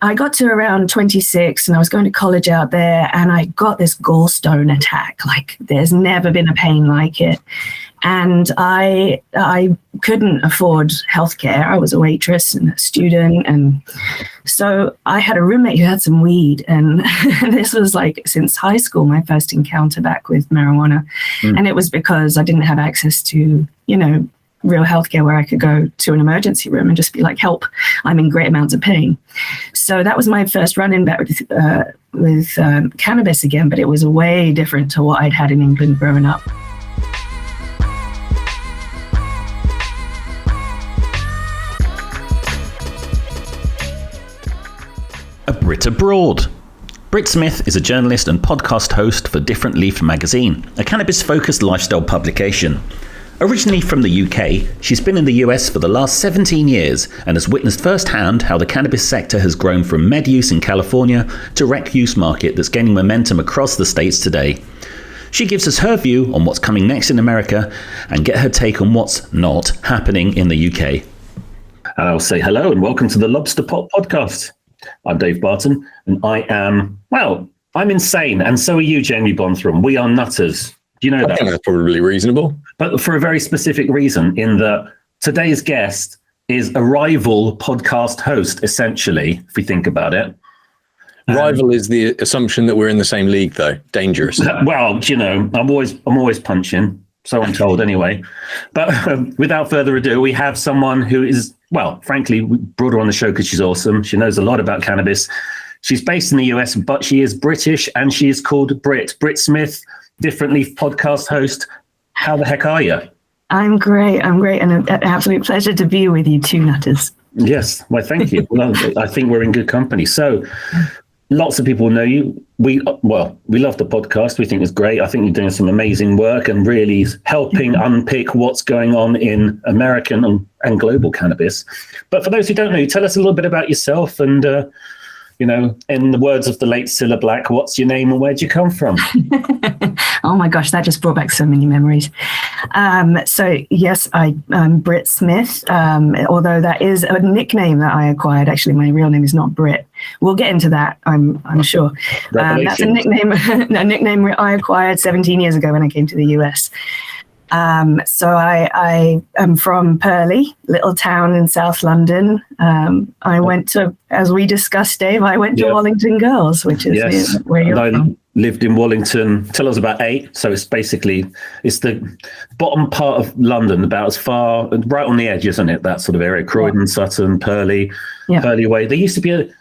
I got to around 26 and I was going to college out there, and I got this gallstone attack. Like, there's never been a pain like it. And I couldn't afford healthcare. I was a waitress and a student. And so I had a roommate who had some weed. And this was like since high school, my first encounter back with marijuana. And it was because I didn't have access to, real healthcare where I could go to an emergency room and just be like, help, I'm in great amounts of pain. So that was my first run-in back with cannabis again, but it was way different to what I'd had in England growing up. A Brit Abroad. Brit Smith is a journalist and podcast host for Different Leaf magazine, a cannabis-focused lifestyle publication. Originally from the UK, she's been in the US for the last 17 years and has witnessed firsthand how the cannabis sector has grown from med use in California to rec use market that's gaining momentum across the States today. She gives us her view on what's coming next in America and get her take on what's not happening in the UK. And I'll say hello and welcome to the Lobsterpot podcast. I'm Dave Barton, and I'm insane, and so are you, Jamie Bonthram. We are nutters. Do you know that? I think that's probably reasonable. But for a very specific reason, in that today's guest is a rival podcast host, essentially, if we think about it. Rival is the assumption that we're in the same league, though. Dangerous. Well, I'm always punching, so I'm told anyway. But without further ado, we have someone who is, frankly, we brought her on the show because she's awesome. She knows a lot about cannabis. She's based in the US, but she is British, and she is called Brit. Brit Smith, Different Leaf podcast host. How the heck are you? I'm great, and an absolute pleasure to be with you two nutters. Yes, well, thank you. Well, I think we're in good company. So lots of people know you. We love the podcast. We think it's great. I think you're doing some amazing work and really helping unpick what's going on in American and global cannabis. But for those who don't know you, tell us a little bit about yourself and, in the words of the late Cilla Black, what's your name and where'd you come from? Oh my gosh, that just brought back so many memories. So yes, I'm Brit Smith, although that is a nickname that I acquired. Actually, my real name is not Brit. We'll get into that, I'm sure. That's a nickname I acquired 17 years ago when I came to the US. So I am from Purley, little town in South London. I went to, as we discussed, Dave, I went to Wallington Girls, which is where you're from. Lived in Wallington till I was about 8. So it's the bottom part of London, about as far, right on the edge, isn't it? That sort of area, Croydon, Sutton, Purley, Purley Way. There used to be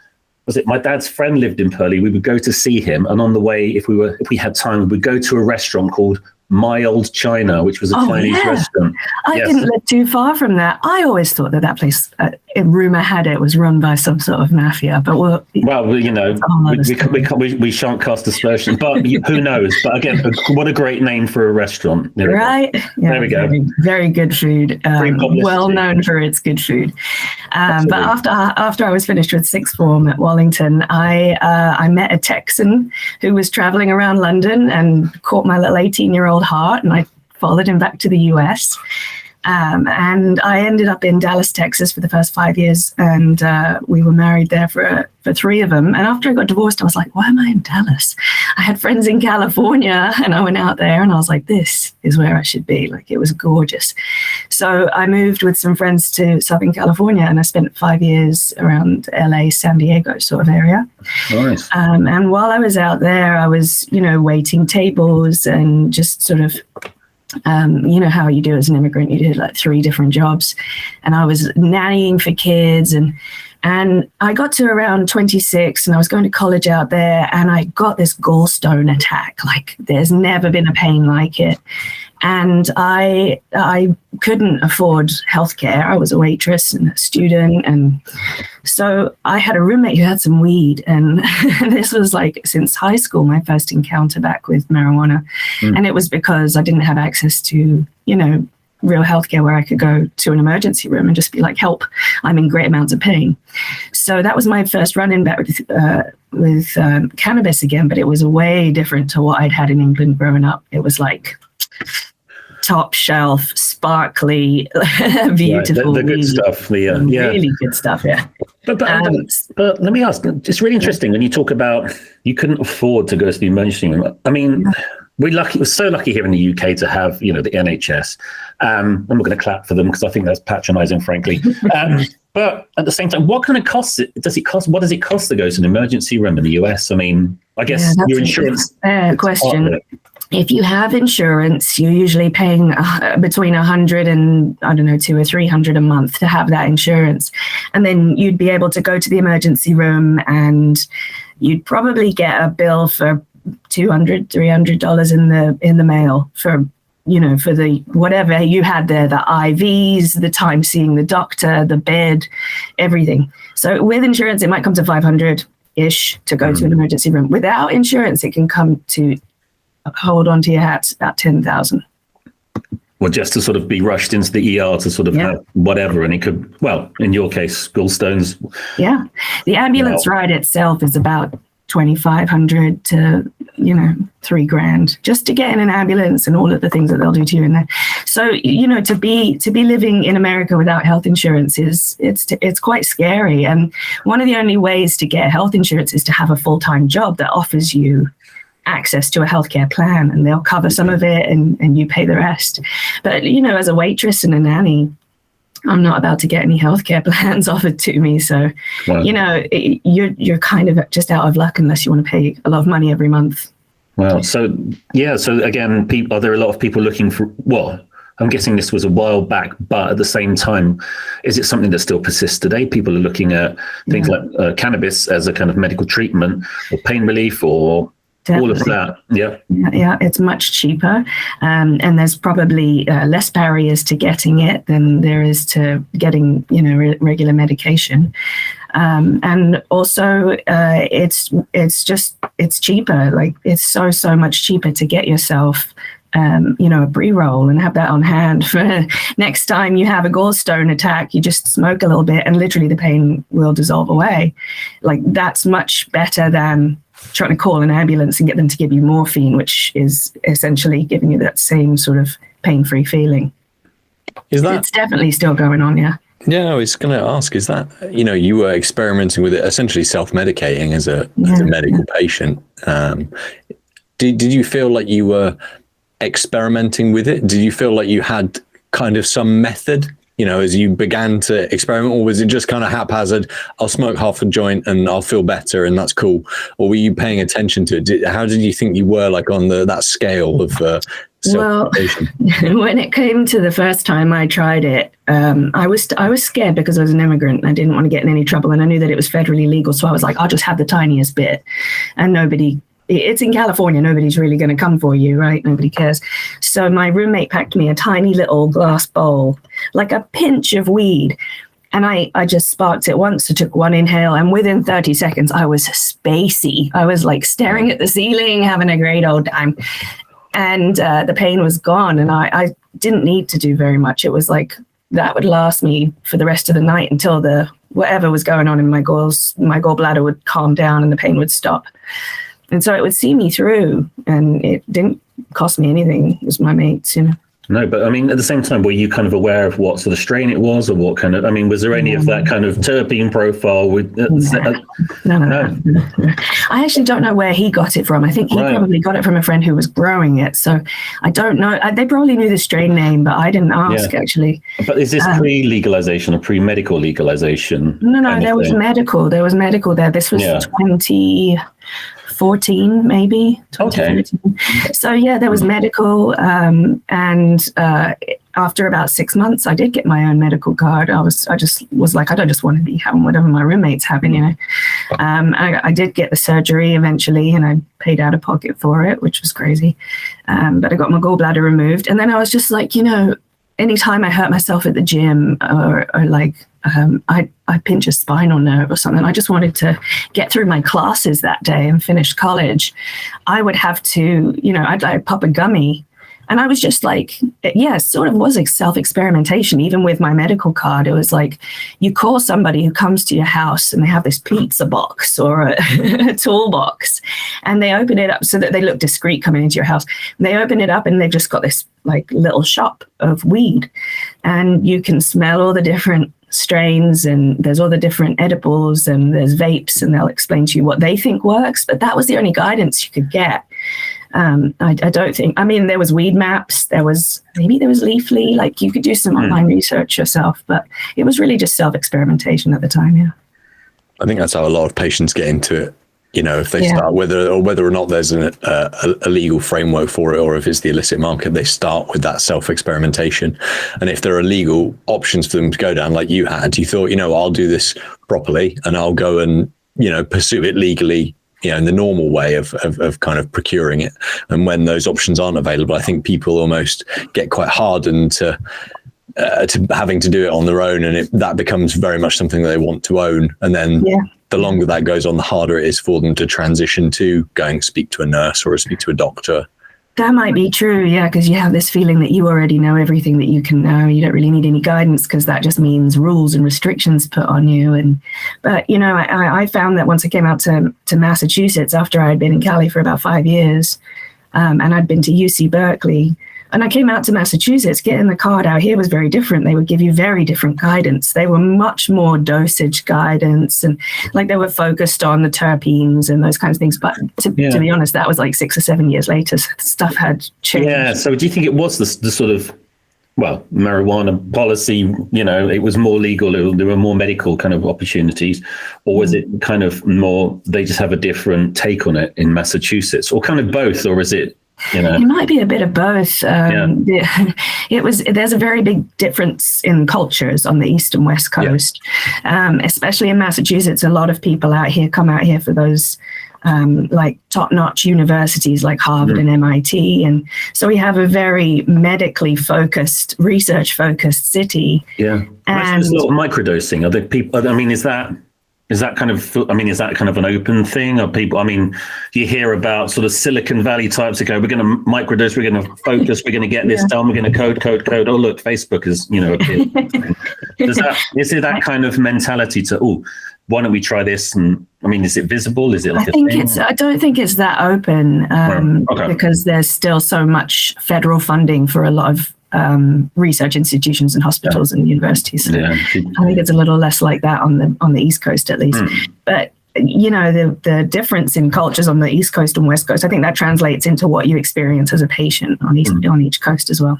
my dad's friend lived in Purley. We would go to see him. And on the way, if we had time, we would go to a restaurant called My Old China, which was a Chinese restaurant. I didn't live too far from that. I always thought that place, rumor had it, was run by some sort of mafia. But we shan't cast aspersions. But who knows? But again, what a great name for a restaurant, right? Yeah, there we go. Very, very good food. Well known for its good food. But after I was finished with sixth form at Wallington, I met a Texan who was traveling around London and caught my little 18-year-old heart, and I followed him back to the US. And I ended up in Dallas, Texas for the first 5 years, and we were married there for 3 of them. And after I got divorced, I was like, why am I in Dallas? I had friends in California, and I went out there and I was like, this is where I should be. Like, it was gorgeous. So I moved with some friends to Southern California, and I spent 5 years around LA, San Diego sort of area. Nice. And while I was out there, I was, waiting tables and just sort of, how you do as an immigrant, you did like 3 different jobs, and I was nannying for kids, and I got to around 26 and I was going to college out there, and I got this gallstone attack. Like, there's never been a pain like it. And I couldn't afford healthcare. I was a waitress and a student. And so I had a roommate who had some weed. And this was like since high school, my first encounter back with marijuana. And it was because I didn't have access to, real healthcare where I could go to an emergency room and just be like, help, I'm in great amounts of pain. So that was my first run-in back with cannabis again, but it was way different to what I'd had in England growing up. It was like top shelf, sparkly, beautiful. The good stuff. Really good stuff, yeah. But let me ask, it's really interesting when you talk about you couldn't afford to go to the emergency room. I mean, we're so lucky here in the UK to have, the NHS. I'm not going to clap for them because I think that's patronizing, frankly. But at the same time, what kind of costs does it cost? What does it cost to go to an emergency room in the US? I mean, I guess your insurance. Fair question. If you have insurance, you're usually paying between $100 and $200 or $300 a month to have that insurance, and then you'd be able to go to the emergency room, and you'd probably get a bill for $200, $300 in the mail for the whatever you had there, the IVs, the time seeing the doctor, the bed, everything. So with insurance, it might come to $500-ish to go to an emergency room. Without insurance, it can come to, hold on to your hats, about $10,000. Well, just to sort of be rushed into the ER to sort of have whatever, and it could, well, in your case, gallstones. Yeah, the ambulance ride itself is about $2,500 to $3,000 just to get in an ambulance and all of the things that they'll do to you in there. So to be living in America without health insurance it's quite scary. And one of the only ways to get health insurance is to have a full-time job that offers you access to a healthcare plan, and they'll cover some of it and you pay the rest. But as a waitress and a nanny, I'm not about to get any healthcare plans offered to me. So, you're kind of just out of luck unless you want to pay a lot of money every month. Wow. So again, are there a lot of people looking for, well, I'm guessing this was a while back, but at the same time, is it something that still persists today? People are looking at things like cannabis as a kind of medical treatment or pain relief or all of that. Yeah, it's much cheaper, and there's probably less barriers to getting it than there is to getting regular medication, and also it's cheaper. Like it's so much cheaper to get yourself a pre-roll and have that on hand for next time you have a gallstone attack. You just smoke a little bit and literally the pain will dissolve away. Like that's much better than trying to call an ambulance and get them to give you morphine, which is essentially giving you that same sort of pain-free feeling. It's definitely still going on, yeah. Yeah, I was going to ask, is that, you were experimenting with it, essentially self-medicating as a medical patient. Did you feel like you were experimenting with it? Did you feel like you had kind of some method, as you began to experiment, or was it just kind of haphazard? I'll smoke half a joint and I'll feel better and that's cool. Or were you paying attention to it? How did you think you were like on that scale of self-medication? Well, when it came to the first time I tried it, I was scared because I was an immigrant and I didn't want to get in any trouble, and I knew that it was federally legal. So I was like, I'll just have the tiniest bit, and it's in California. Nobody's really going to come for you, right? Nobody cares. So my roommate packed me a tiny little glass bowl, like a pinch of weed. And I just sparked it once. I took one inhale, and within 30 seconds, I was spacey. I was like staring at the ceiling, having a great old time. And the pain was gone. And I didn't need to do very much. It was like that would last me for the rest of the night until whatever was going on in my gallbladder would calm down and the pain would stop. And so it would see me through, and it didn't cost me anything. It was my mates, No, but I mean, at the same time, were you kind of aware of what sort of strain it was, or what kind of, was there any of that kind of terpene profile with? No. I actually don't know where he got it from. I think he probably got it from a friend who was growing it. So I don't know. They probably knew the strain name, but I didn't ask actually. But is this pre-legalization or pre-medical legalization? No, there was medical. There was medical there. This was 2014, maybe 2013. Okay. So there was medical, and after about 6 months, I did get my own medical card. I just was like, I don't just want to be having whatever my roommate's having, I did get the surgery eventually, and I paid out of pocket for it, which was crazy. But I got my gallbladder removed, and then I was just like, anytime I hurt myself at the gym or like I pinch a spinal nerve or something, I just wanted to get through my classes that day and finish college. I would have to, I'd pop a gummy. And I was just like, sort of was a self-experimentation. Even with my medical card, it was like you call somebody who comes to your house and they have this pizza box or a toolbox, and they open it up so that they look discreet coming into your house. And they open it up and they've just got this like little shop of weed, and you can smell all the different strains, and there's all the different edibles, and there's vapes, and they'll explain to you what they think works. But that was the only guidance you could get. I don't think, I mean, there was weed maps, there was Leafly, like you could do some online research yourself, but it was really just self-experimentation at the time. Yeah. I think that's how a lot of patients get into it. You know, if they start, whether or not there's a legal framework for it, or if it's the illicit market, they start with that self-experimentation. And if there are legal options for them to go down, like you had, you thought, I'll do this properly and I'll go and, pursue it legally, in the normal way of kind of procuring it. And when those options aren't available, I think people almost get quite hardened to having to do it on their own. And that becomes very much something that they want to own. And then the longer that goes on, the harder it is for them to transition to going to speak to a nurse or speak to a doctor. That might be true, yeah, because you have this feeling that you already know everything that you can know. You don't really need any guidance because that just means rules and restrictions put on you. But I found that once I came out to Massachusetts after I had been in Cali for about 5 years, and I'd been to UC Berkeley, and I came out to Massachusetts, getting the card out here was very different. They would give you very different guidance. They were much more dosage guidance, and like they were focused on the terpenes and those kinds of things. But to be honest, that was like 6 or 7 years later. So stuff had changed. Yeah. So do you think it was the sort of, marijuana policy, it was more legal, there were more medical kind of opportunities, or was it kind of more, they just have a different take on it in Massachusetts, or kind of both, or is it, It might be a bit of both. There's a very big difference in cultures on the East and West Coast, especially in Massachusetts. A lot of people come out here for those like top-notch universities like Harvard and MIT. And so we have a very medically focused, research-focused city. Yeah. And there's a lot of microdosing. Are there people, is that kind of an open thing? Or people, you hear about sort of Silicon Valley types that go, we're going to microdose, we're going to focus, we're going to get this done, we're going to code. Oh, look, Facebook is, appeared. Is it that kind of mentality to, why don't we try this? And is it visible? Is it like I don't think it's that open because there's still so much federal funding for a lot of research institutions and hospitals and universities. So I think it's a little less like that on the East Coast, at least. But the difference in cultures on the East Coast and West Coast, I think that translates into what you experience as a patient on each coast as well.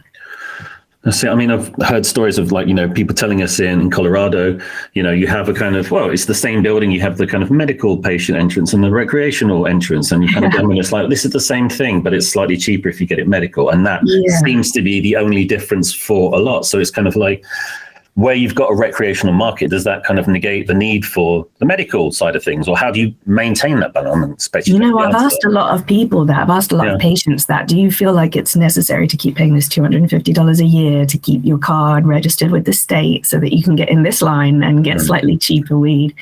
See, I've heard stories of people telling us in Colorado, you have a kind of, it's the same building, you have the kind of medical patient entrance and the recreational entrance, and you kind of go, it's like, this is the same thing, but it's slightly cheaper if you get it medical. And that seems to be the only difference for a lot. So it's kind of like, where you've got a recreational market, does that kind of negate the need for the medical side of things? Or how do you maintain that balance? I've asked a lot of people that. I've asked a lot of patients that. Do you feel like it's necessary to keep paying this $250 a year to keep your card registered with the state so that you can get in this line and get slightly cheaper weed?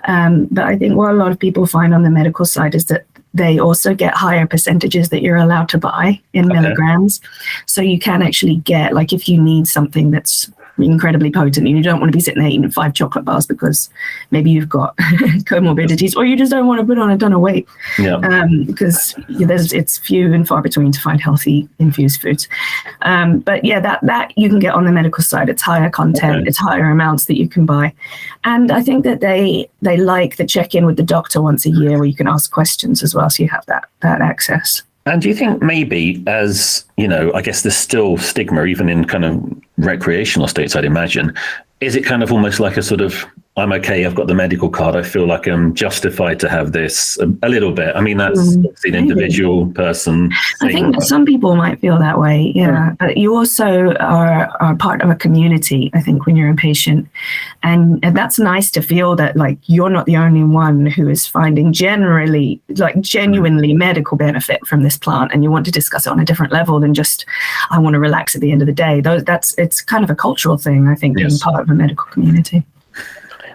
But I think what a lot of people find on the medical side is that they also get higher percentages that you're allowed to buy in milligrams. So you can actually get, like, if you need something that's incredibly potent and you don't want to be sitting there eating 5 chocolate bars because maybe you've got comorbidities, or you just don't want to put on a ton of weight, because it's few and far between to find healthy infused foods. But that you can get on the medical side. It's higher content, it's higher amounts that you can buy. And I think that they like the check-in with the doctor once a year where you can ask questions as well, so you have that access. And do you think maybe, as I guess there's still stigma even in kind of recreational states, I'd imagine, is it kind of almost like a sort of, I'm okay, I've got the medical card, I feel like I'm justified to have this a little bit. That's an individual person thing. I think that some people might feel that way, but you also are part of a community, I think, when you're a patient. And that's nice to feel that, like, you're not the only one who is finding genuinely medical benefit from this plant, and you want to discuss it on a different level than just, I want to relax at the end of the day. It's kind of a cultural thing, I think, being part of a medical community.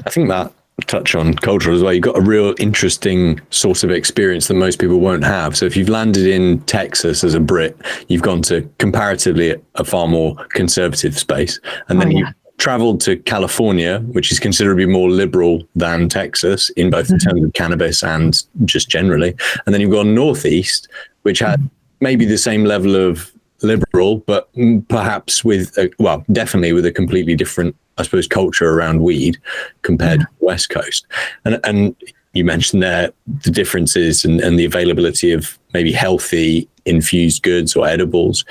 I think that touch on culture as well. You've got a real interesting sort of experience that most people won't have. So if you've landed in Texas as a Brit, you've gone to comparatively a far more conservative space. And then you traveled to California, which is considerably more liberal than Texas in both in terms of cannabis and just generally. And then you've gone Northeast, which had maybe the same level of liberal, but perhaps definitely with a completely different I suppose, culture around weed compared to the West Coast. And you mentioned there the differences and the availability of maybe healthy infused goods or edibles.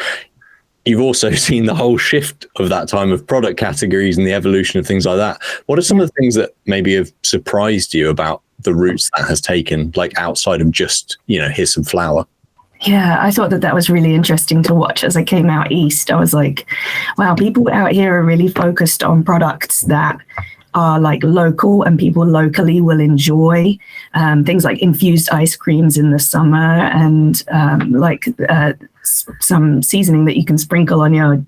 You've also seen the whole shift of that time of product categories and the evolution of things like that. What are some of the things that maybe have surprised you about the routes that has taken, like outside of just, here's some flour? Yeah, I thought that was really interesting to watch as I came out east. I was like, wow, people out here are really focused on products that are like local and people locally will enjoy. Things like infused ice creams in the summer and some seasoning that you can sprinkle on your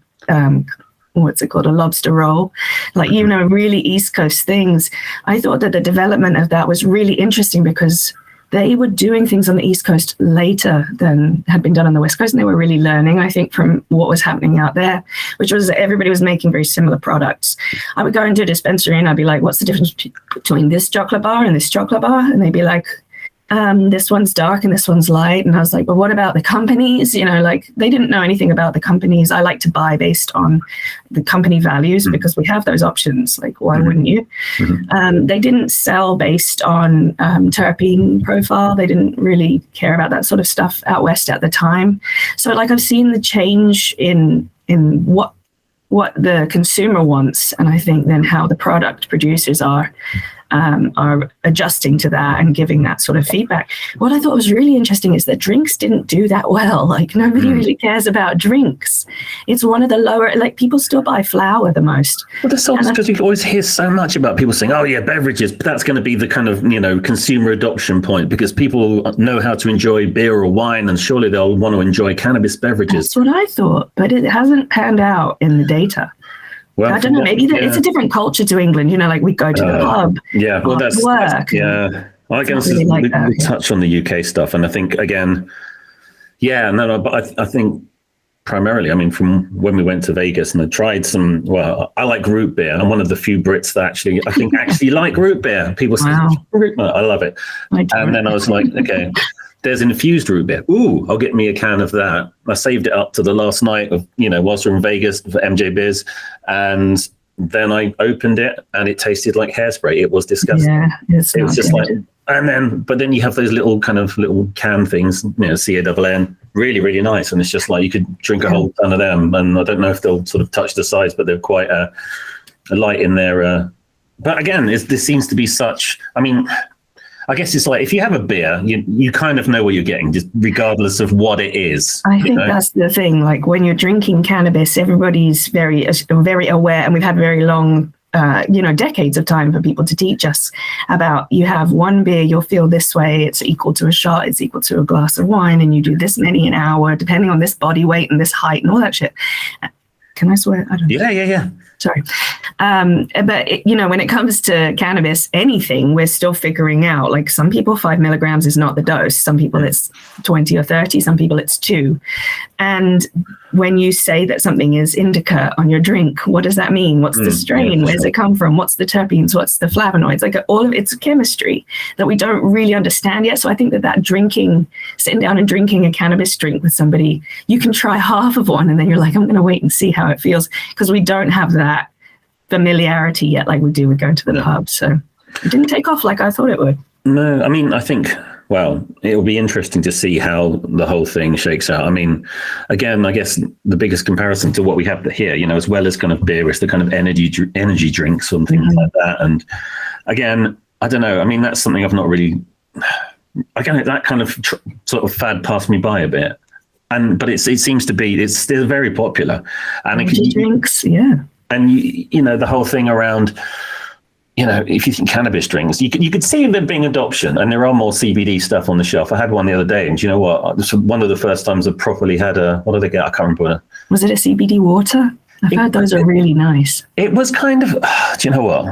what's it called, a lobster roll, really East Coast things. I thought that the development of that was really interesting because they were doing things on the East Coast later than had been done on the West Coast. And they were really learning, I think, from what was happening out there, which was everybody was making very similar products. I would go into a dispensary and I'd be like, what's the difference between this chocolate bar and this chocolate bar? And they'd be like, this one's dark and this one's light. And I was like, but what about the companies? They didn't know anything about the companies. I like to buy based on the company values because we have those options. Like, why wouldn't you? They didn't sell based on terpene profile. They didn't really care about that sort of stuff out west at the time. So I've seen the change in what the consumer wants. And I think then how the product producers are adjusting to that and giving that sort of feedback. What I thought was really interesting is that drinks didn't do that well. Nobody really cares about drinks. It's one of the lower, people still buy flour the most. Well, that's because you always hear so much about people saying, oh yeah, beverages, but that's going to be the kind of, consumer adoption point because people know how to enjoy beer or wine and surely they'll want to enjoy cannabis beverages. That's what I thought, but it hasn't panned out in the data. Well, I don't know. Maybe it's a different culture to England. We go to the pub. Yeah, well, that's work. Yeah, well, I guess really we touch on the UK stuff, and I think again, but I think primarily, from when we went to Vegas and I tried some. Well, I like root beer. I'm one of the few Brits that actually like root beer. People say, I love it, and then I was like, okay. There's infused root beer. Ooh, I'll get me a can of that. I saved it up to the last night of, whilst we were in Vegas for MJ Beers. And then I opened it and it tasted like hairspray. It was disgusting. Yeah, it was just good. But then you have those little can things, CANN, really, really nice. And it's just like you could drink a whole ton of them. And I don't know if they'll sort of touch the size, but they're quite a light in there. But again, this seems to be such, I guess it's like if you have a beer, you kind of know what you're getting, just regardless of what it is. I think that's the thing. When you're drinking cannabis, everybody's very, very aware, and we've had very long, decades of time for people to teach us about. You have one beer, you'll feel this way. It's equal to a shot. It's equal to a glass of wine, and you do this many an hour, depending on this body weight and this height and all that shit. Can I swear? I don't know. Yeah. Sorry. But, when it comes to cannabis, anything, we're still figuring out. Some people, 5 milligrams is not the dose. Some people it's 20 or 30. Some people it's 2. And when you say that something is indica on your drink, what does that mean? What's the strain? Where does it come from? What's the terpenes? What's the flavonoids? All of it's chemistry that we don't really understand yet. So I think that drinking, sitting down and drinking a cannabis drink with somebody, you can try half of one and then you're like, I'm going to wait and see how it feels, because we don't have that familiarity yet like we do with going to the pub. So it didn't take off like I thought it would. No, I think, it'll be interesting to see how the whole thing shakes out. Again, I guess the biggest comparison to what we have here, as well as kind of beer, is the kind of energy drinks and things like that. And again, I don't know. That's something I've not really, again, that kind of sort of fad passed me by a bit. But it seems to be, it's still very popular. And energy drinks, yeah. And, the whole thing around, if you think cannabis drinks, you could see there being adoption, and there are more CBD stuff on the shelf. I had one the other day, and do you know what? This was one of the first times I properly had what did I get? I can't remember. Was it a CBD water? I've heard those are really nice. It was kind of, do you know what?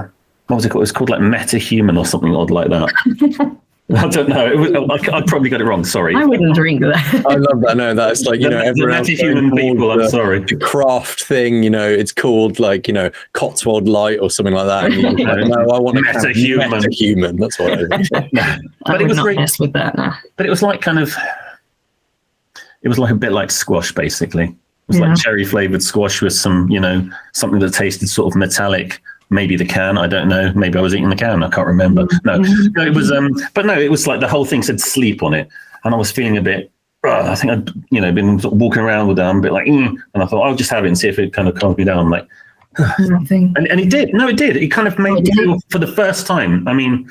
What was it called? It was called like Metahuman or something odd like that. I don't know. I probably got it wrong. Sorry. I wouldn't drink that. I love that. No, that's everyone else. Human people. I'm sorry. The craft thing. It's called Cotswold Light or something like that. And no, I want to Metahuman. That's what I think. But it was not mess with that. No. But it was like it was like a bit like squash, basically. It was like cherry flavored squash with some, something that tasted sort of metallic. maybe the can. I don't know. Maybe I was eating the can. I can't remember. No, it was. But no, it was like the whole thing said sleep on it, and I was feeling a bit. I think I'd been sort of walking around with them a bit like, and I thought I'll just have it and see if it kind of calms me down. I'm like, nothing. And it did. No, it did. It kind of made me feel for the first time. I mean,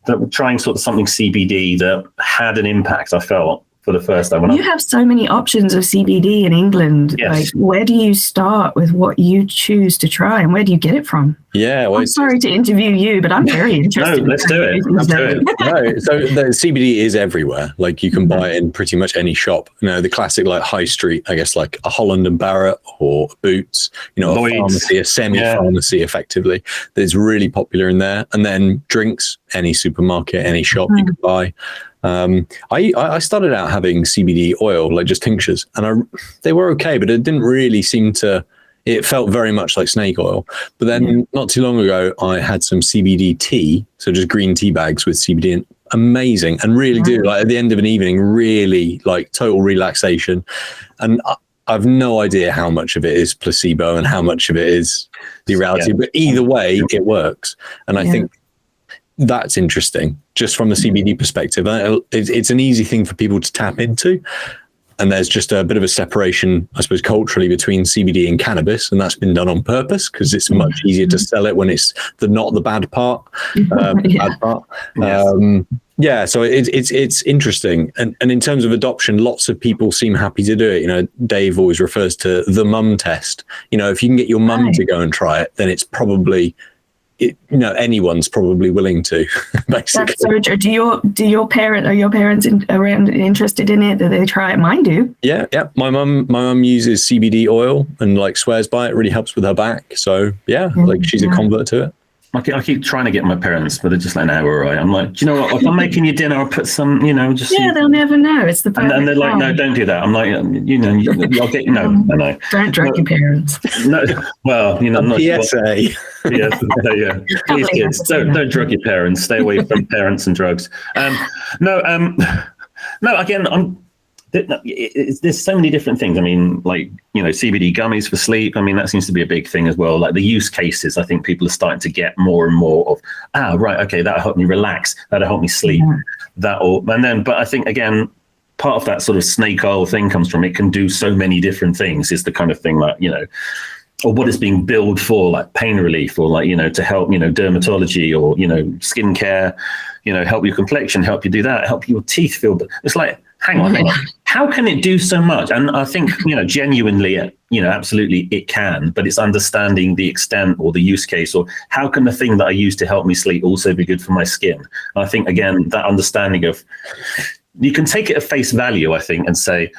that trying sort of something CBD that had an impact. I felt for the first time. You have so many options of CBD in England. Yes. Like, where do you start with what you choose to try, and where do you get it from? Yeah, well, I'm sorry to interview you, but I'm very interested. No, let's do it. Let's do it. No, so the CBD is everywhere. Like you can buy it in pretty much any shop. The classic like high street, I guess, like a Holland and Barrett or Boots. A pharmacy, a semi-pharmacy, effectively. That's really popular in there. And then drinks, any supermarket, any shop you can buy. I started out having CBD oil, like just tinctures, and they were okay, but it didn't really seem to. It felt very much like snake oil. But then not too long ago, I had some CBD tea, so just green tea bags with CBD in. Amazing, and really do like at the end of an evening, really like total relaxation. And I've no idea how much of it is placebo and how much of it is the reality. But either way, it works, and I think. That's interesting, just from the CBD perspective. It's an easy thing for people to tap into. And there's just a bit of a separation, I suppose, culturally between CBD and cannabis. And that's been done on purpose because it's much easier to sell it when it's not the bad part. Bad part. So it's interesting. And in terms of adoption, lots of people seem happy to do it. Dave always refers to the mum test. If you can get your mum to go and try it, then it's probably... anyone's probably willing to. Basically, that's so true. Are your parents around interested in it? Do they try it? Mine do. Yeah. My mum uses CBD oil and like swears by it. Really helps with her back. So she's a convert to it. I keep trying to get my parents, but they're just like, no, we're all right. I'm like, do you know what? If I'm making you dinner, I'll put some, just... Yeah, they'll never know. It's the and they're like, no, don't do that. I'm like, I'll get... No, no. Don't drug your parents. No, well, I'm not... PSA. Yeah. Please, kids, don't drug your parents. Stay away from parents and drugs. No, again, there's so many different things. I mean, like, CBD gummies for sleep. I mean, that seems to be a big thing as well. Like the use cases, I think people are starting to get more and more of, right, okay, that'll help me relax. That'll help me sleep. But I think, again, part of that sort of snake oil thing comes from it can do so many different things. It's the kind of thing like, or what it's being billed for, like pain relief or like, to help, dermatology or, skincare, help your complexion, help you do that, help your teeth feel. It's like, hang on. How can it do so much? And I think, genuinely, absolutely it can, but it's understanding the extent or the use case, or how can the thing that I use to help me sleep also be good for my skin? And I think, again, that understanding of, you can take it at face value, I think, and say,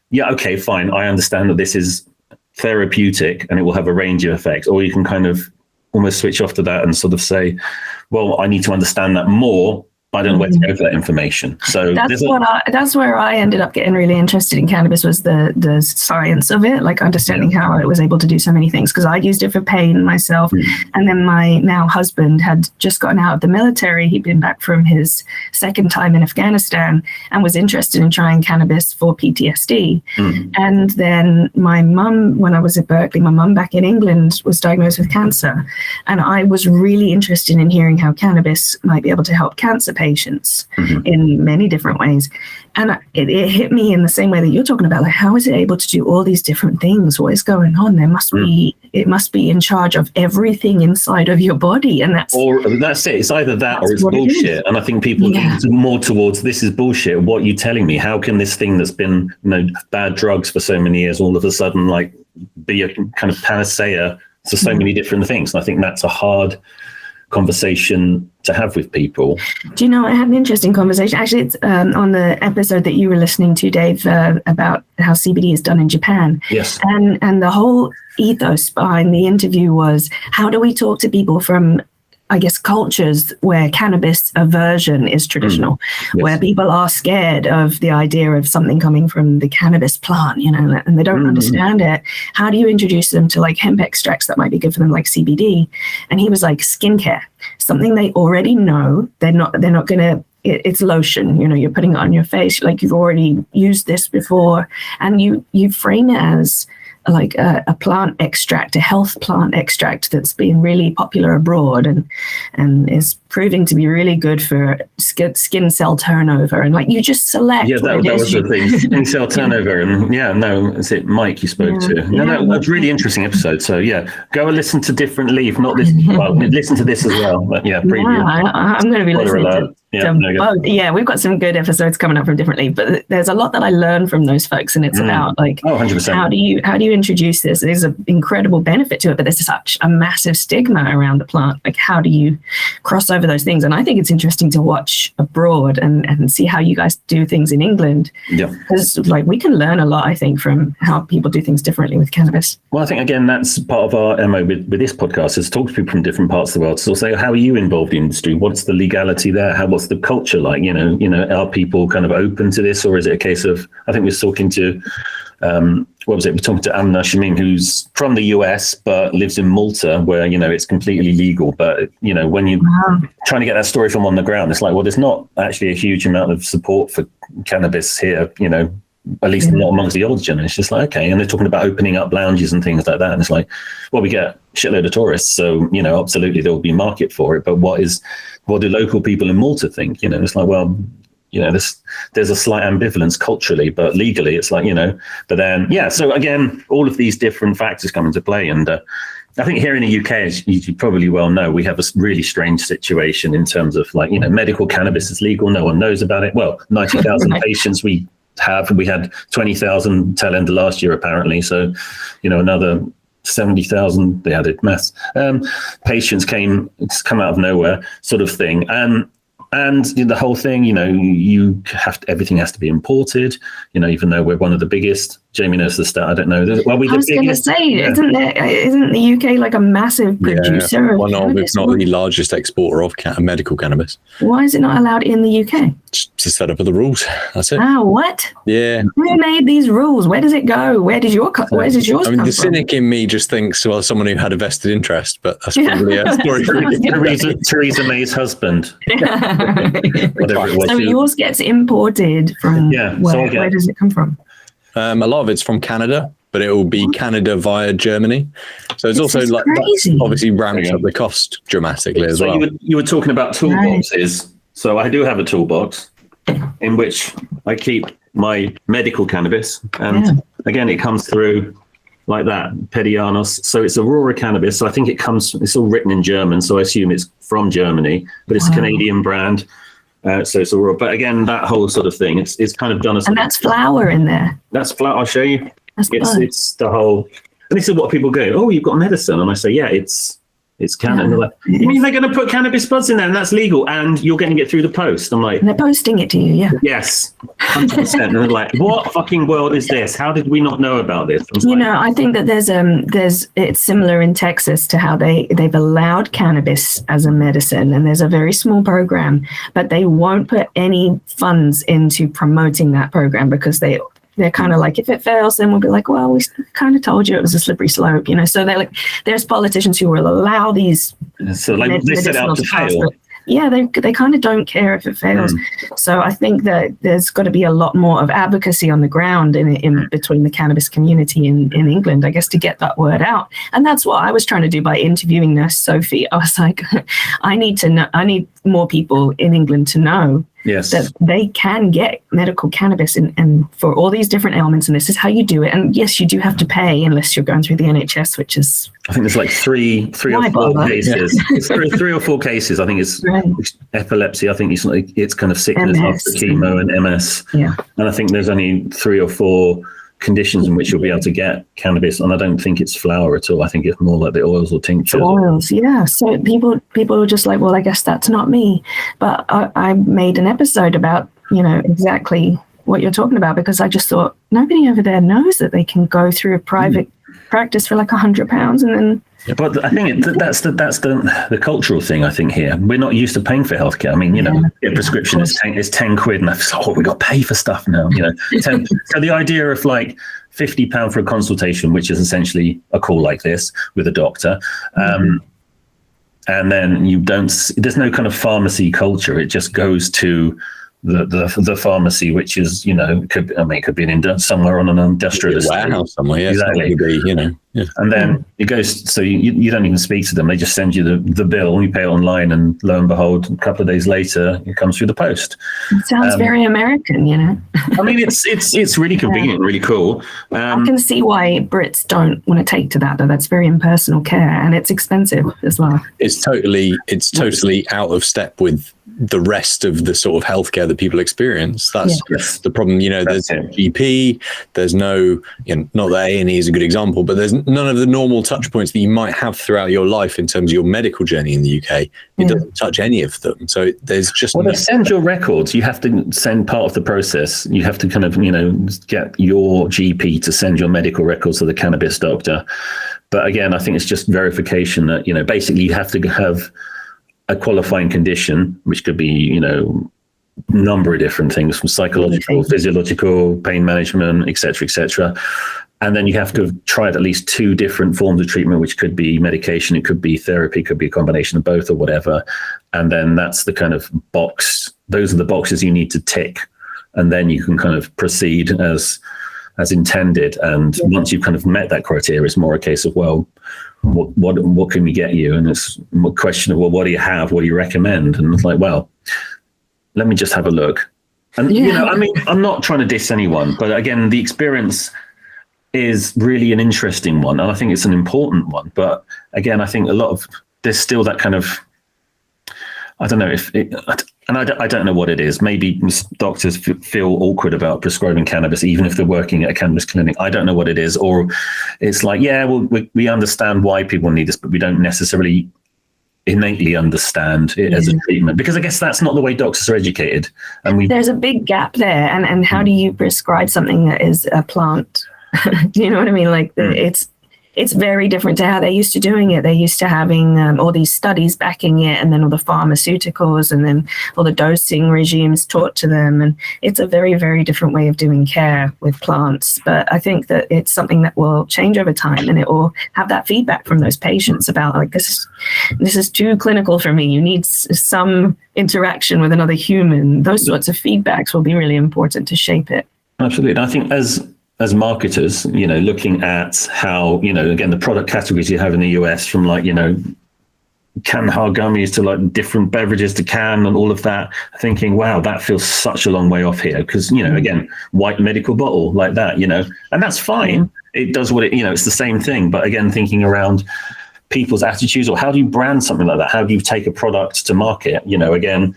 yeah, okay, fine. I understand that this is therapeutic and it will have a range of effects. Or you can kind of almost switch off to that and sort of say, well, I need to understand that more. I don't know where to go for that information. So that's where I ended up getting really interested in cannabis, was the science of it, like understanding how it was able to do so many things. Because I used it for pain myself, and then my now husband had just gotten out of the military. He'd been back from his second time in Afghanistan and was interested in trying cannabis for PTSD. And then my mum, when I was at Berkeley, my mum back in England was diagnosed with cancer, and I was really interested in hearing how cannabis might be able to help cancer patients in many different ways. And it hit me in the same way that you're talking about, like, how is it able to do all these different things? What is going on? It must be in charge of everything inside of your body. And that's it. It's either that or it's bullshit. And I think people lean more towards, this is bullshit. What are you telling me? How can this thing that's been, bad drugs for so many years all of a sudden like be a kind of panacea to so many different things? And I think that's a hard conversation to have with people. Do you know, I had an interesting conversation. Actually, it's on the episode that you were listening to, Dave, about how CBD is done in Japan. Yes. And the whole ethos behind the interview was, how do we talk to people from, I guess, cultures where cannabis aversion is traditional, where people are scared of the idea of something coming from the cannabis plant, and they don't understand it. How do you introduce them to like hemp extracts that might be good for them, like CBD? And he was like, skincare, something they already know. They're not going to, it's lotion, you're putting it on your face, like you've already used this before. And you frame it as like a plant extract, a health plant extract that's been really popular abroad and is proving to be really good for skin cell turnover. And like you just select. Yeah, that was the thing. Skin cell turnover. And is it Mike you spoke to? No, that's really interesting episode. So yeah, go and listen to Different Leaf, not this. Well, listen to this as well. But yeah, preview. I'm going to be listening to both. Yeah, we've got some good episodes coming up from Different Leaf, but there's a lot that I learned from those folks, and it's about like 100%. how do you introduce this? There's an incredible benefit to it, but there's such a massive stigma around the plant. Like how do you cross over those things? And I think it's interesting to watch abroad and see how you guys do things in England. Yeah, because like we can learn a lot, I think, from how people do things differently with cannabis. Well, I think again that's part of our MO with this podcast is talk to people from different parts of the world. So say, how are you involved in the industry? What's the legality there? What's the culture like? You know, are people kind of open to this, or is it a case of? I think we were talking to. We're talking to Amna Shamim, who's from the US but lives in Malta, where it's completely legal. But when you're trying to get that story from on the ground, it's like, well, there's not actually a huge amount of support for cannabis here. At least not amongst the older generation. It's just like, okay, and they're talking about opening up lounges and things like that, and it's like, well, we get a shitload of tourists, so absolutely there will be market for it. But what do local people in Malta think? It's like, well. There's a slight ambivalence culturally, but legally it's like, but then, so again, all of these different factors come into play. And I think here in the UK, as you probably well know, we have a really strange situation in terms of like, medical cannabis is legal. No one knows about it. Well, 90,000 patients we had 20,000 tail end of last year, apparently. So, another 70,000, they added maths, patients come out of nowhere sort of thing. And the whole thing, everything has to be imported, even though we're one of the biggest. Jamie knows the stat. I don't know. Well, I was going to say, isn't the UK like a massive producer of cannabis? If not the largest exporter of medical cannabis. Why is it not allowed in the UK? It's the setup of the rules. That's it. Oh, what? Yeah. Who made these rules? Where does it go? Where does yours come from? The cynic in me just thinks, well, someone who had a vested interest, but that's probably a story for Theresa May's husband. Whatever it was. So yours gets imported from where does it come from? A lot of it's from Canada, but it will be Canada via Germany. So it's also like obviously ramps up the cost dramatically as well. You were talking about toolboxes. Right. So I do have a toolbox in which I keep my medical cannabis. And again, it comes through like that, Pedianos. So it's Aurora cannabis. So I think it's all written in German. So I assume it's from Germany, but it's a Canadian brand. So it's Aurora. But again, that whole sort of thing, it's kind of done as. And that's flour in there. That's flour. I'll show you. It's the whole. And this is what people go, oh, you've got medicine. And I say, yeah, it's cannabis. And they're like, you mean they're going to put cannabis buds in there and that's legal and you're getting it through the post? I'm like, and they're posting it to you, yeah. Yes, 100%. And they're like, what fucking world is this? How did we not know about this? I think that it's similar in Texas to how they've allowed cannabis as a medicine, and there's a very small program, but they won't put any funds into promoting that program because they're kind of like, if it fails, then we'll be like, well, we kind of told you it was a slippery slope, So they're like, there's politicians who will allow these. So like they set out to fail. Yeah, they kind of don't care if it fails. So I think that there's got to be a lot more of advocacy on the ground in between the cannabis community in England, I guess, to get that word out. And that's what I was trying to do by interviewing Nurse Sophie. I was like, I need more people in England to know that they can get medical cannabis and for all these different ailments, and this is how you do it. And yes, you do have to pay unless you're going through the NHS, which is I think there's like three or four cases. It's three or four cases. I think it's epilepsy. I think it's kind of sickness after chemo and MS. Yeah. And I think there's only 3 or 4 conditions in which you'll be able to get cannabis, and I don't think it's flour at all. I think it's more like the oils or tinctures. Oils, yeah. So people are just like, well, I guess that's not me. But I made an episode about exactly what you're talking about, because I just thought nobody over there knows that they can go through a private practice for like £100 and then. Yeah, but I think that's the cultural thing. I think here we're not used to paying for healthcare. I mean, a prescription is 10 quid, and I thought, we got to pay for stuff now. 10, so the idea of like £50 for a consultation, which is essentially a call like this with a doctor, and then there's no kind of pharmacy culture. It just goes to the pharmacy, which is, it could be somewhere on an industrial estate. Warehouse somewhere, yeah, exactly. Yeah. And then it goes, so you don't even speak to them. They just send you the bill, you pay it online, and lo and behold, a couple of days later, it comes through the post. It sounds very American, I mean, it's really convenient, really cool. I can see why Brits don't want to take to that, though. That's very impersonal care, and it's expensive as well. It's totally out of step with the rest of the sort of healthcare that people experience. That's the problem. There's no GP, there's no, not that A&E is a good example, but there's none of the normal touch points that you might have throughout your life in terms of your medical journey in the UK. It doesn't touch any of them. So there's just... Well, they send your records. You have to send part of the process. You have to kind of, get your GP to send your medical records to the cannabis doctor. But again, I think it's just verification that, basically you have to have a qualifying condition, which could be, number of different things, from psychological, physiological, pain management, et cetera, and then you have to have tried at least 2 different forms of treatment, which could be medication, it could be therapy, it could be a combination of both or whatever. And then that's the kind of box. Those are the boxes you need to tick, and then you can kind of proceed as intended. And once you've kind of met that criteria, it's more a case of, well, what can we get you? And it's a question of, well, what do you have? What do you recommend? And it's like, well, let me just have a look. And, I'm not trying to diss anyone, but again, the experience is really an interesting one. And I think it's an important one. But again, I think there's still that kind of, I don't know I don't know what it is. Maybe doctors feel awkward about prescribing cannabis, even if they're working at a cannabis clinic. I don't know what it is. Or it's like, we understand why people need this, but we don't necessarily innately understand it as a treatment, because I guess that's not the way doctors are educated. And there's a big gap there. And how do you prescribe something that is a plant? Do you know what I mean? Like it's very different to how they're used to doing it. They're used to having all these studies backing it, and then all the pharmaceuticals, and then all the dosing regimes taught to them. And it's a very, very different way of doing care with plants. But I think that it's something that will change over time, and it will have that feedback from those patients about, like, this is too clinical for me. You need some interaction with another human. Those sorts of feedbacks will be really important to shape it. Absolutely. And I think as marketers, looking at how, again, the product categories you have in the US, from like, canned hard gummies to like different beverages to can and all of that, thinking, wow, that feels such a long way off here. Because, again, white medical bottle like that, and that's fine. It does what it's the same thing. But again, thinking around people's attitudes, or how do you brand something like that? How do you take a product to market? Again,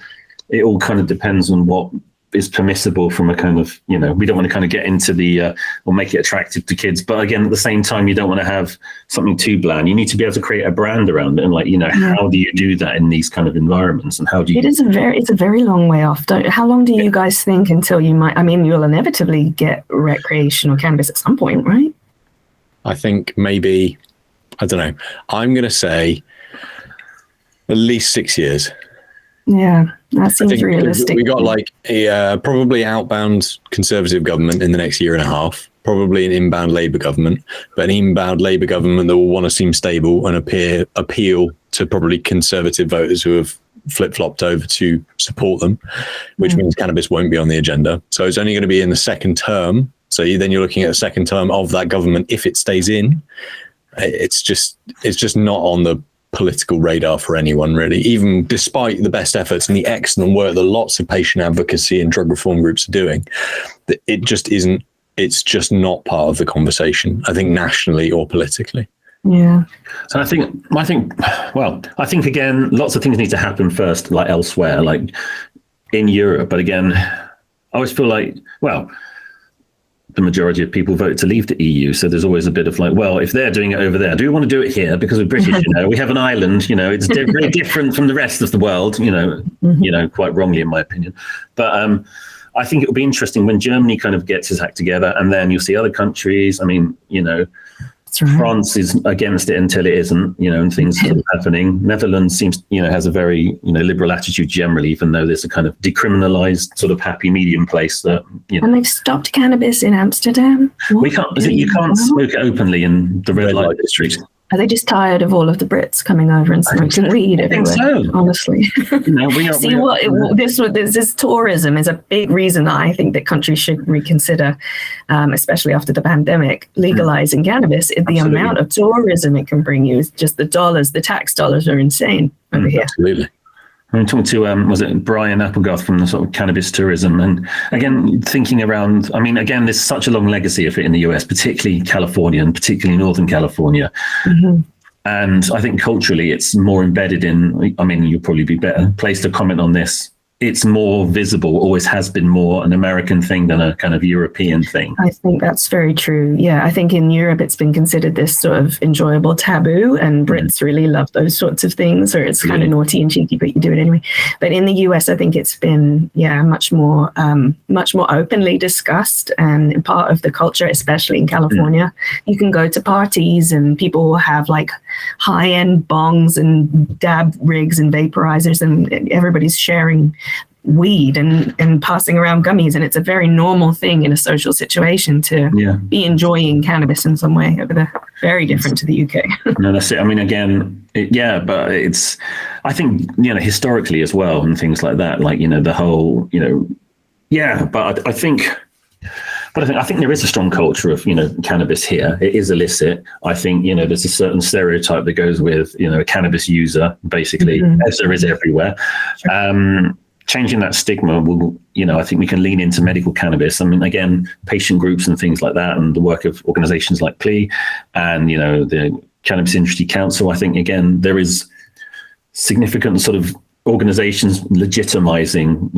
it all kind of depends on what is permissible from a kind of, we don't want to kind of get into the or make it attractive to kids, but again, at the same time, you don't want to have something too bland. You need to be able to create a brand around it, and like, how do you do that in these kind of environments, and how do you? It's a very long way off. How long do you guys think until you might? I mean, you'll inevitably get recreational cannabis at some point, right? I think maybe, I don't know. I'm going to say at least 6 years. Yeah, that seems realistic. We got like a probably outbound Conservative government in the next year and a half, probably an inbound Labour government, but an inbound Labour government that will want to seem stable and appeal to probably Conservative voters who have flip-flopped over to support them, which means cannabis won't be on the agenda. So it's only going to be in the second term. So then you're looking at a second term of that government if it stays in. It's just not on the political radar for anyone, really, even despite the best efforts and the excellent work that lots of patient advocacy and drug reform groups are doing. It just isn't, it's just not part of the conversation, I think, nationally or politically. Yeah. So I think again, lots of things need to happen first, like elsewhere, like in Europe. But again, I always feel like, well, the majority of people vote to leave the EU. So there's always a bit of like, well, if they're doing it over there, do we want to do it here? Because we're British, we have an island, it's very different from the rest of the world, quite wrongly in my opinion. But I think it will be interesting when Germany kind of gets its act together, and then you'll see other countries. I mean, Right. France is against it until it isn't, and things are happening. Netherlands seems, has a very, liberal attitude generally, even though there's a kind of decriminalized sort of happy medium place that, And they've stopped cannabis in Amsterdam. You can't smoke it openly in the red light district. Are they just tired of all of the Brits coming over and smoking weed everywhere? So. Honestly, this tourism is a big reason I think that countries should reconsider, especially after the pandemic, legalizing cannabis. The amount of tourism it can bring you is just the tax dollars are insane over here. Absolutely. I'm talking to, was it Brian Applegarth from the sort of cannabis tourism? And again, thinking around, I mean, again, there's such a long legacy of it in the US, particularly California and particularly Northern California. Mm-hmm. And I think culturally it's more embedded in, I mean, you'll probably be better placed to comment on this. It's more visible, always has been more an American thing than a kind of European thing. I think that's very true. Yeah, I think in Europe it's been considered this sort of enjoyable taboo, and Brits really love those sorts of things, or it's kind of naughty and cheeky, but you do it anyway. But in the US, I think it's been, much more openly discussed and part of the culture, especially in California. You can go to parties and people will have like high-end bongs and dab rigs and vaporizers, and everybody's sharing weed and passing around gummies, and it's a very normal thing in a social situation to be enjoying cannabis in some way over there. Very different to the UK. No, that's it. I mean, again, but it's, I think, historically as well and things like that, like, the whole, but I think there is a strong culture of, cannabis here. It is illicit. I think, there's a certain stereotype that goes with, a cannabis user, basically, as there is everywhere. Sure. Changing that stigma will, I think we can lean into medical cannabis. I mean, again, patient groups and things like that, and the work of organizations like PLE and, the Cannabis Industry Council. I think, again, there is significant sort of organizations legitimizing,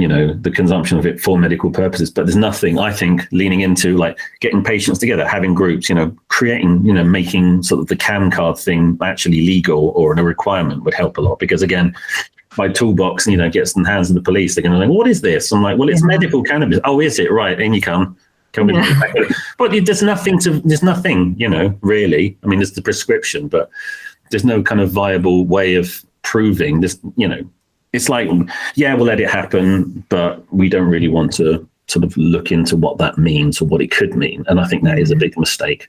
the consumption of it for medical purposes. But there's nothing, I think, leaning into like getting patients together, having groups, creating, making sort of the CAN card thing actually legal or a requirement would help a lot. Because again, my toolbox, gets in the hands of the police, they're going to think, what is this? I'm like, well, it's medical cannabis. Oh, is it? Right. And you come in. But there's nothing, really. I mean, there's the prescription, but there's no kind of viable way of proving this, It's like, we'll let it happen, but we don't really want to sort of look into what that means or what it could mean. And I think that is a big mistake.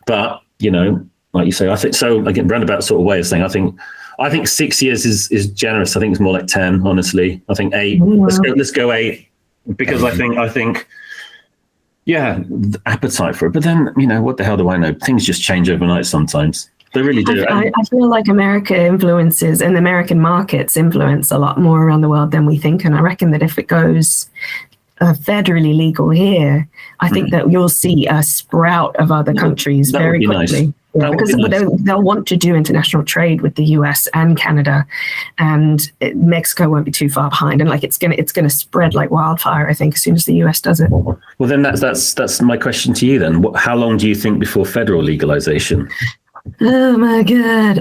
But, like you say, I think so, again, roundabout sort of way of saying, I think 6 years is generous. I think it's more like 10, honestly. I think 8. Let's go 8, because I think, the appetite for it. But then, what the hell do I know? Things just change overnight sometimes. They really do. I feel like America influences, and the American markets influence a lot more around the world than we think. And I reckon that if it goes federally legal here, I think that you'll see a sprout of other countries very quickly. Nice. Yeah, because they'll want to do international trade with the US and Canada, and Mexico won't be too far behind. And like it's gonna spread like wildfire, I think, as soon as the US does it. Well, then that's my question to you. Then, how long do you think before federal legalization? Oh my God.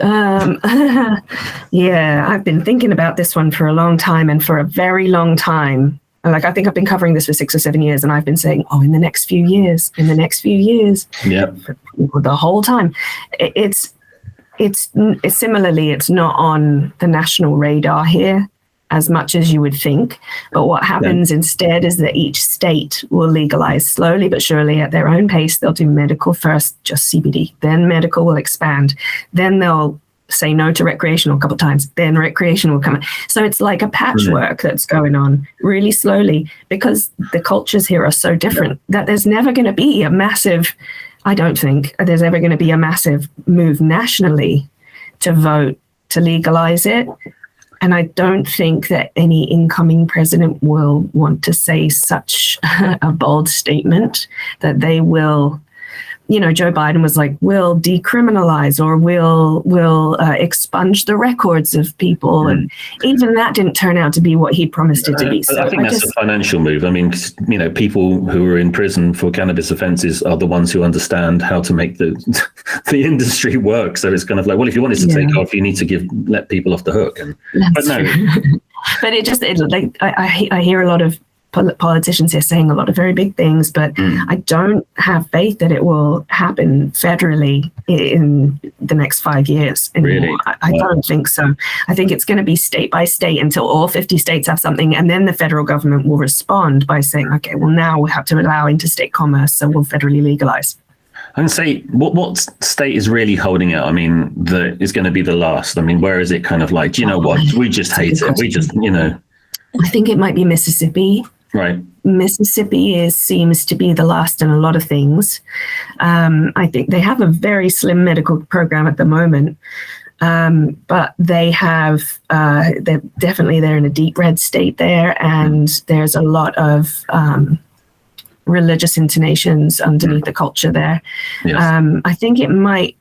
I've been thinking about this one for a long time, and for a very long time. Like, I think I've been covering this for 6 or 7 years, and I've been saying, in the next few years. Yeah. The whole time. It's similarly, it's not on the national radar here as much as you would think. But what happens instead is that each state will legalize slowly but surely at their own pace. They'll do medical first, just CBD. Then medical will expand. Then they'll say no to recreational a couple of times, then recreational will come. So it's like a patchwork that's going on really slowly, because the cultures here are so different that there's never going to be I don't think there's ever going to be a massive move nationally to vote to legalize it. And I don't think that any incoming president will want to say such a bold statement that they will, Joe Biden was like, we'll decriminalize, or we'll expunge the records of people. And even that didn't turn out to be what he promised it to be. So I think that's a financial move. I mean, people who are in prison for cannabis offenses are the ones who understand how to make the industry work. So it's kind of like, well, if you want us to take off, you need to let people off the hook. But I hear a lot of politicians here saying a lot of very big things, but I don't have faith that it will happen federally in the next 5 years anymore. Really? I don't think so. I think it's going to be state by state until all 50 states have something, and then the federal government will respond by saying, okay, well, now we have to allow interstate commerce, so we'll federally legalize. And say, what state is really holding it? I mean, that is going to be the last. I mean, where is it kind of like, do you know what? We just hate it. We just, I think it might be Mississippi. Right. Mississippi seems to be the last in a lot of things. I think they have a very slim medical program at the moment, but they have, they're in a deep red state there, and there's a lot of religious intonations underneath the culture there. Yes. I think it might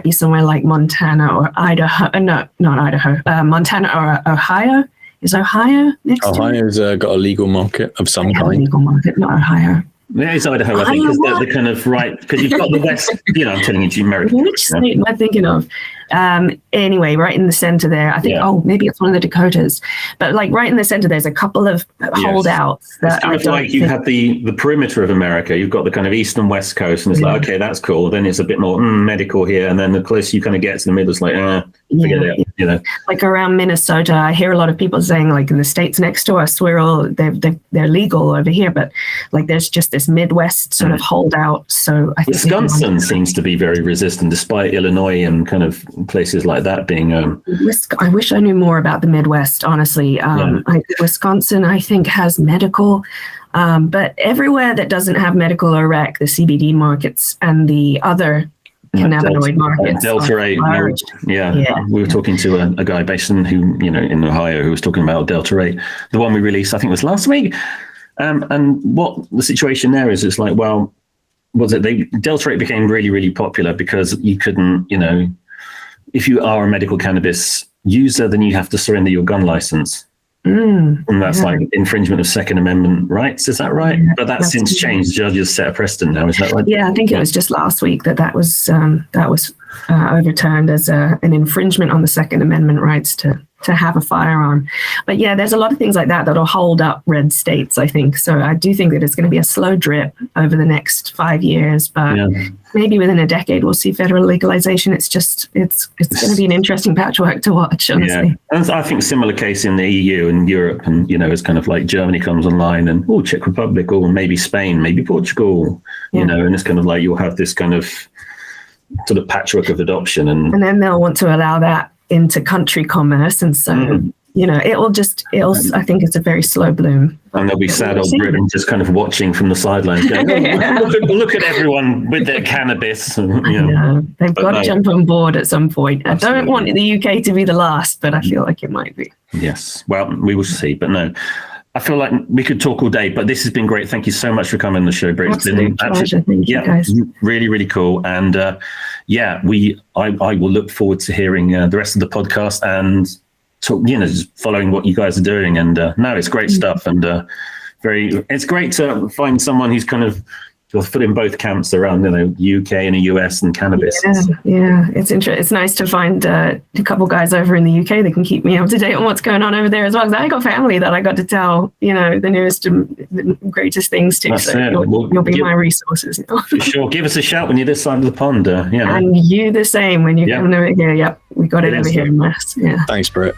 be somewhere like Montana or Idaho. No, not Idaho. Montana or Ohio. Is Ohio next to it? Ohio's got a legal market of some kind. A legal market, not Ohio. Yeah, it's Idaho, I think, because they're kind of right, because you've got the West, I'm telling you, American. Which state am I thinking of? Anyway, right in the center there, I think, maybe it's one of the Dakotas, but like right in the center, there's a couple of holdouts. It's kind of like you have the perimeter of America. You've got the kind of east and west coast, and it's like, okay, that's cool. Then it's a bit more medical here, and then the closer you kind of get to the middle, it's like, forget it. Like around Minnesota, I hear a lot of people saying, like in the states next door, I swear they're legal over here, but like there's just this Midwest sort of holdout. So I think Wisconsin seems to be very resistant, despite Illinois and kind of places like that being. I wish I knew more about the Midwest, honestly. Wisconsin, I think, has medical, but everywhere that doesn't have medical or rec, the CBD markets and the other cannabinoid markets. Delta 8. We were talking to a guy based in Ohio who was talking about Delta 8. The one we released, I think, was last week. And what the situation there is, it's like, well, Delta 8 became really, really popular because you couldn't, if you are a medical cannabis user, then you have to surrender your gun license. And that's like infringement of Second Amendment rights. Is that right? Yeah, but that's since changed. Judges set a precedent now. Is that right? Yeah, I think it was just last week that was overturned as an infringement on the Second Amendment rights to have a firearm. But yeah, there's a lot of things like that'll hold up red states, I think. So I do think that it's going to be a slow drip over the next 5 years, but maybe within a decade we'll see federal legalization. It's going to be an interesting patchwork to watch, honestly. Yeah. And I think similar case in the EU and Europe, and it's kind of like Germany comes online, and Czech Republic, or maybe Spain, maybe Portugal, and it's kind of like you'll have this kind of sort of patchwork of adoption, and then they'll want to allow that into country commerce, and so I think it's a very slow bloom. And there'll be sad old Britain just kind of watching from the sidelines, going, look at everyone with their cannabis. They've got to jump on board at some point. Absolutely. I don't want the UK to be the last, but I feel like it might be. Yes, well, we will see, but no. I feel like we could talk all day, but this has been great. Thank you so much for coming on the show, Brit. Absolute pleasure. Thank you, guys. Really, really cool. And I will look forward to hearing the rest of the podcast and just following what you guys are doing. And it's great stuff. And it's great to find someone who's kind of your foot in both camps around UK and the US and cannabis. Yeah. It's interesting. It's nice to find a couple guys over in the UK that can keep me up to date on what's going on over there as well. Because I got family that I got to tell, the newest and the greatest things to. That's so you'll be my resources. For sure. Give us a shout when you're this side of the pond. And you the same when you're coming over here. Yep. We got it over here in mass. Yeah. Thanks, Brit.